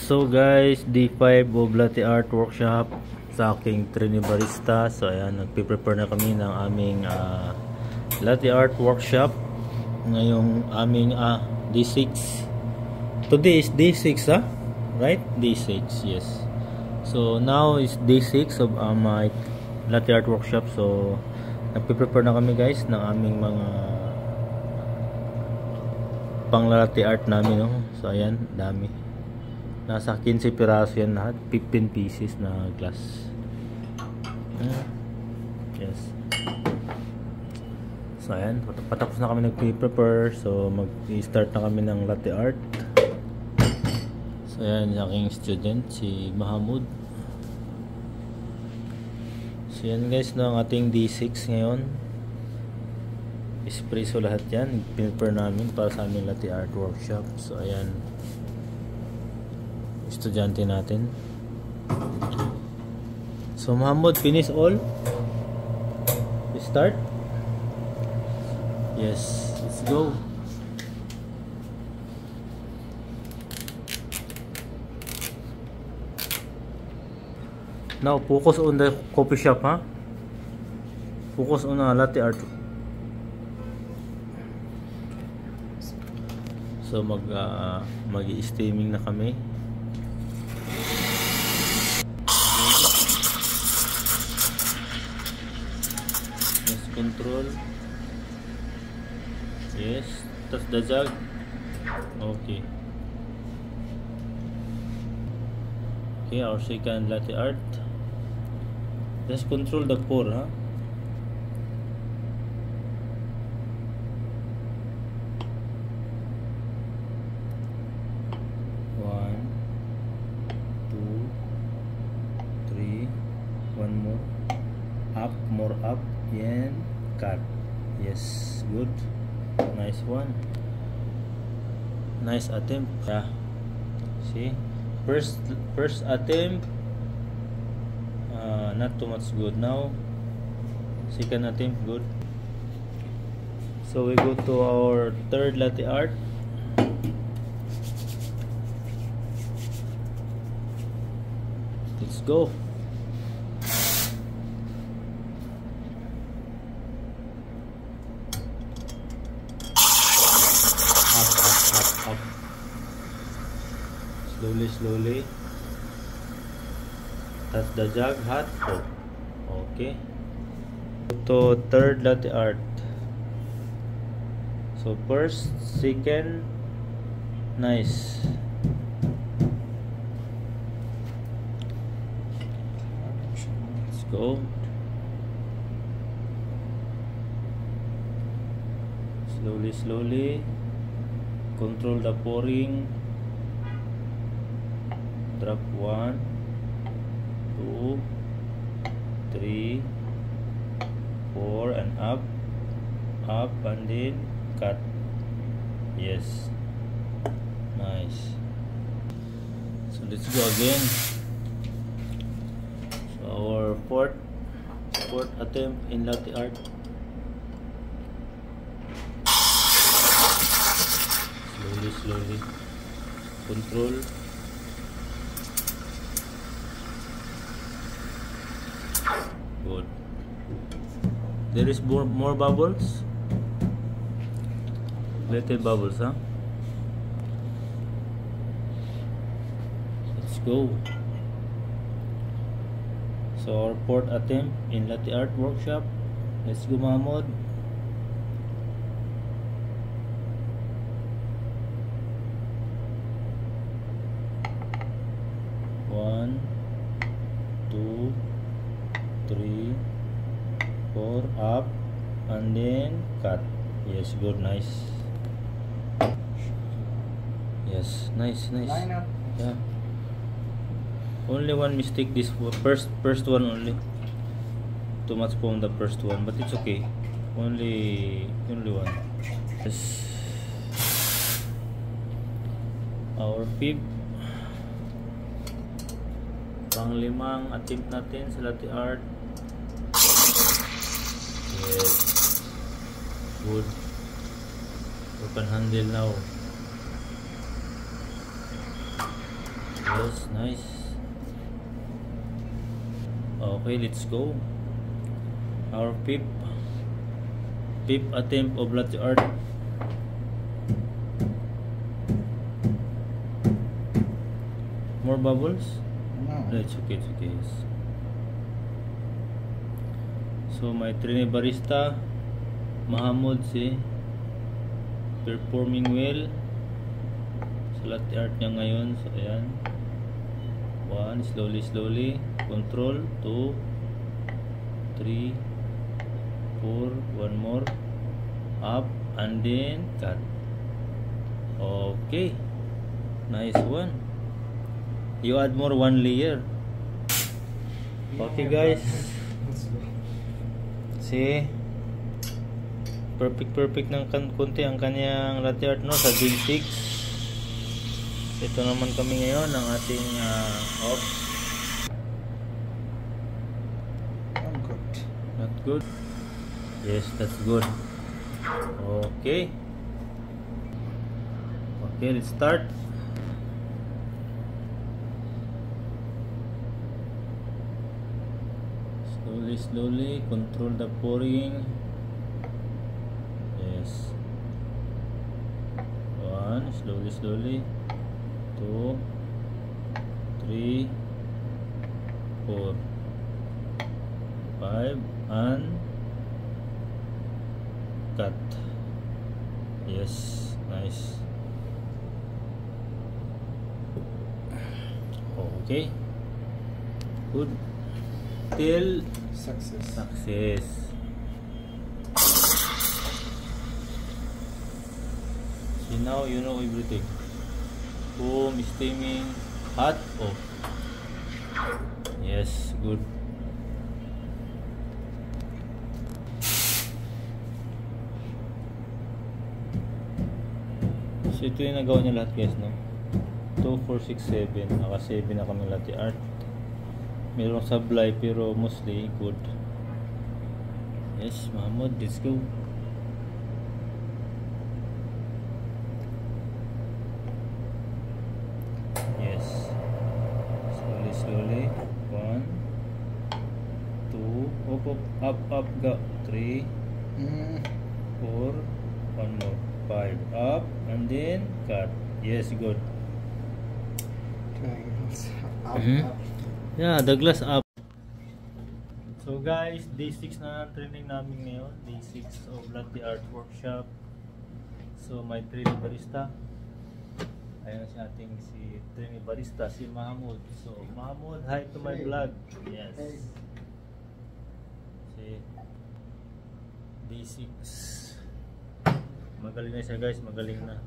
So guys, D5 of Latte Art Workshop sa aking trainee barista. So ayan, nagpe-prepare na kami ng aming Latte Art Workshop ngayong aming D6. Today is D6 right? D6, yes. So now is D6 of my Latte Art Workshop. So nagpe-prepare na kami guys ng aming mga pang latte art namin, no? So ayan, dami. Nasa 15 piraso yan lahat, 15 pieces na glass. Yes. So ayan, patapos na kami nag-prepare. So mag-start na kami ng latte art. So ayan, yung aking student, si Mahamud. So yan guys, no, ang ating D6 ngayon. Espresso lahat yan, prepare namin para sa aming latte art workshop. So ayan, estudyante natin. So Muhammad, finish all? Start? Yes, let's go. Now focus on the coffee shop, ha? Focus on the latte art. So mag-steaming na kami. Yes, control. Yes, touch the jug. Okay. Okay, our second latte art. Just control the pour, huh? More up and cut. Yes, good, nice one, nice attempt. Yeah, see, first attempt, not too much good. Now second attempt, good. So we go to our third latte art. Let's go. Up. Slowly. Touch the jug, hot. Oh. Okay. To third latte art. So first, second, nice. Let's go. Slowly. Control the pouring. Drop 1, 2, 3, 4 and up and then cut. Yes, nice. So let's go again. So our fourth attempt in latte art. Slowly. Control. Good. There is more bubbles. Little bubbles, huh? Let's go. So our fourth attempt in latte art workshop. Let's go, Mahmoud. One, 2, 3, 4, up and then cut. Yes, good, nice. Yes, nice. Yeah. Only one mistake this first one only. Too much from the first one, but it's okay. Only one. Yes. Our fifth, pang-limang attempt natin sa latte art. Yes, good. You can handle now. Yes, nice. Okay, let's go. Our fifth attempt of latte art. More bubbles? No. It's okay, it's okay. So my trainee barista Mahamud si performing well sa latte art niya ngayon. So ayan, 1, slowly control, 2, 3, 4, 1 more, up and then cut. Okay, nice one. You add more 1 layer. Okay guys, see, perfect ng konti ang kanyang latte art no sa day 6. Ito naman kami ngayon ng ating off. Good. Not good? Yes, that's good. Okay. Okay, let's start. Slowly control the pouring. Yes. 1, slowly, 2, 3, 4, 5 and cut. Yes, nice. Okay, good. Till success. See, now you know everything. Boom, steaming, hot, off. Yes, good. So ito yung nagawa niya lahat guys, no? 2, 4, 6, 7. Naka 7 na kami latte art. Merong sablay pero mostly good. Yes, Mahamud, let's go. Yes. Slowly. 1, 2, up, go. 3, 4, 1 more. 5, up, and then cut. Yes, good. Triangles. Up. Yeah, the glass up. So guys, day 6 na training namin ngayon. Day 6 of latte art workshop. So my trainee barista, ayan si ating si trainee barista, si Mahamud. So Mahamud, hi to my vlog. Yes. Si day 6. Magaling na siya guys, magaling na.